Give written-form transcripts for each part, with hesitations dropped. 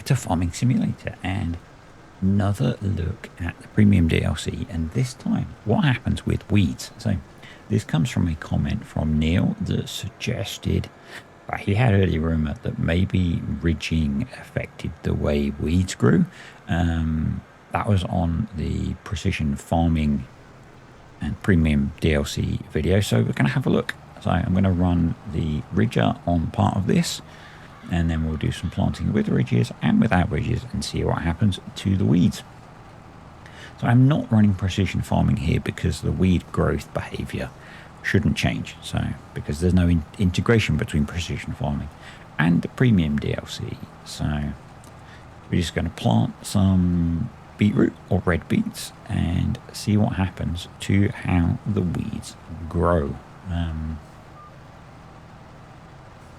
to Farming Simulator and another look at the premium DLC, and this time what happens with weeds. So this comes from a comment from Neil that suggested that he had heard a rumor that maybe ridging affected the way weeds grew. That was on the precision farming and premium DLC video, so we're going to have a look. So I'm going to run the ridger on part of this, and then we'll do some planting with ridges and without ridges and see what happens to the weeds. So I'm not running precision farming here because the weed growth behavior shouldn't change. So because there's no integration between precision farming and the premium DLC. So we're just going to plant some beetroot or red beets and see what happens to how the weeds grow.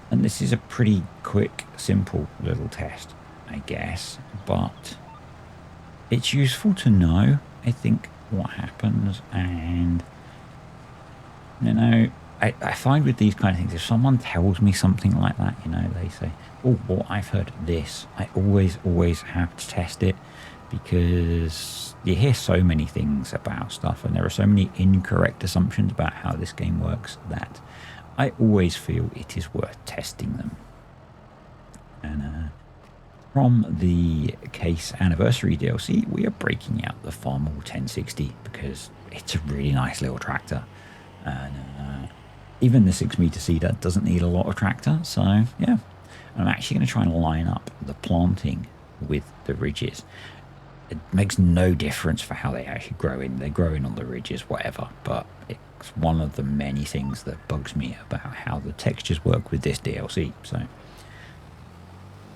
And this is a pretty quick, simple little test, I guess, but it's useful to know, I think, what happens. And, you know, I find with these kind of things, if someone tells me something like that, you know, they say, oh, well, I've heard this. I always have to test it, because you hear so many things about stuff and there are so many incorrect assumptions about how this game works that I always feel it is worth testing them. And from the Case Anniversary DLC, we are breaking out the Farmall 1060 because it's a really nice little tractor. And even the 6-meter seeder doesn't need a lot of tractor. So, yeah, I'm actually going to try and line up the planting with the ridges. It makes no difference for how they actually grow in. They're growing on the ridges, whatever. But it's one of the many things that bugs me about how the textures work with this DLC. So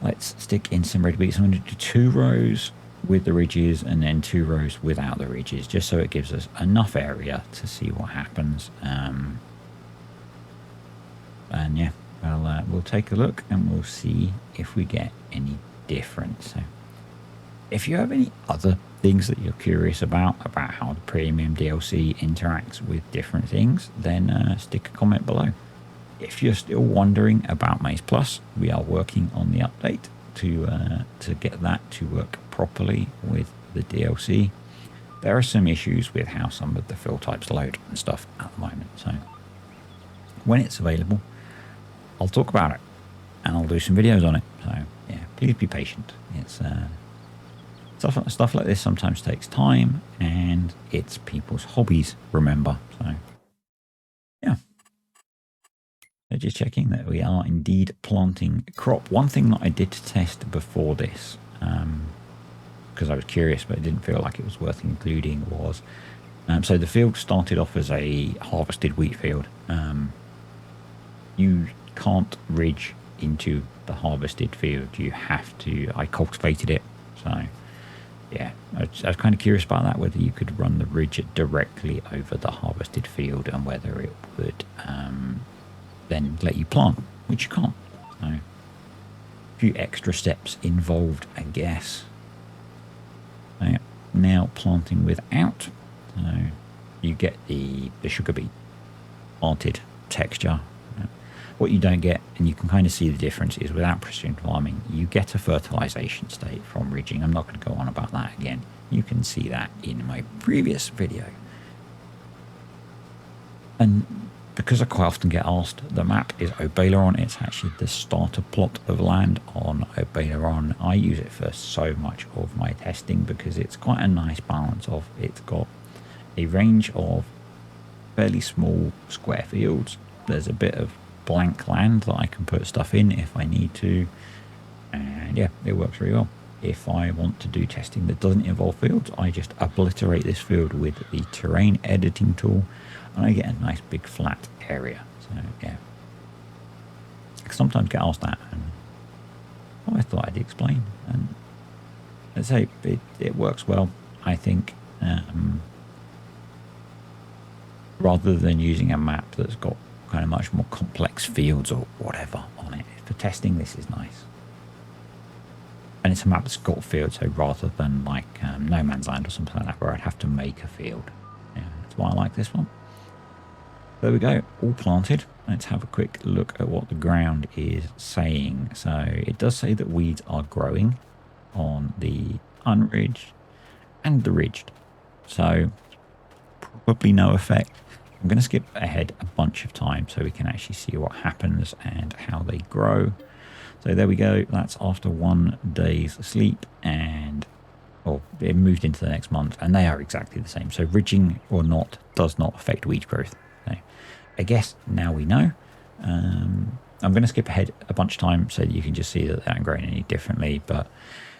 let's stick in some red beets. I'm going to do 2 rows with the ridges and then 2 rows without the ridges, just so it gives us enough area to see what happens. And yeah, we'll take a look and we'll see if we get any difference. So if you have any other things that you're curious about how the premium DLC interacts with different things, then stick a comment below. If you're still wondering about Maize Plus, we are working on the update to get that to work properly with the DLC. There are some issues with how some of the fill types load and stuff at the moment. So when it's available, I'll talk about it and I'll do some videos on it. So yeah, please be patient. It's stuff like this sometimes takes time, and it's people's hobbies, remember. So yeah, so just checking that we are indeed planting crop. One thing that I did test before this, because I was curious but I didn't feel like it was worth including, was so the field started off as a harvested wheat field. You can't ridge into the harvested field. You have to, I cultivated it, so yeah, I was kind of curious about that, whether you could run the ridge directly over the harvested field and whether it would then let you plant, which you can't. So a few extra steps involved, I guess. So, yeah, now planting without, so you get the sugar beet planted texture. What you don't get, and you can kind of see the difference, is without precision farming, you get a fertilization state from ridging. I'm not going to go on about that again. You can see that in my previous video. And because I quite often get asked, the map is Obeileron. It's actually the starter plot of land on Obeileron. I use it for so much of my testing because it's quite a nice balance of, it's got a range of fairly small square fields. There's a bit of blank land that I can put stuff in if I need to, and yeah, it works really well. If I want to do testing that doesn't involve fields, I just obliterate this field with the terrain editing tool and I get a nice big flat area. So yeah, I sometimes get asked that, and I thought I'd explain, and let's say it works well, I think. Rather than using a map that's got kind of much more complex fields or whatever on it. For testing, this is nice. And it's a map that's got fields, so rather than like No Man's Land or something like that, where I'd have to make a field. Yeah, that's why I like this one. There we go, all planted. Let's have a quick look at what the ground is saying. So it does say that weeds are growing. on the unridged and the ridged. So probably no effect. I'm going to skip ahead a bunch of time so we can actually see what happens and how they grow. So there we go. That's after 1 day's sleep, and it moved into the next month, and they are exactly the same. So ridging or not does not affect weed growth. So I guess now we know. I'm going to skip ahead a bunch of time so that you can just see that they aren't growing any differently. But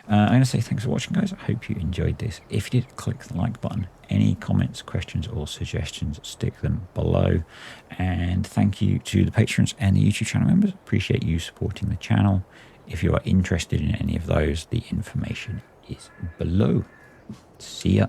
I'm going to say thanks for watching, guys. I hope you enjoyed this. If you did, click the like button. Any comments, questions, or suggestions, stick them below. And thank you to the patrons and the YouTube channel members. Appreciate you supporting the channel. If you are interested in any of those, the information is below. See ya.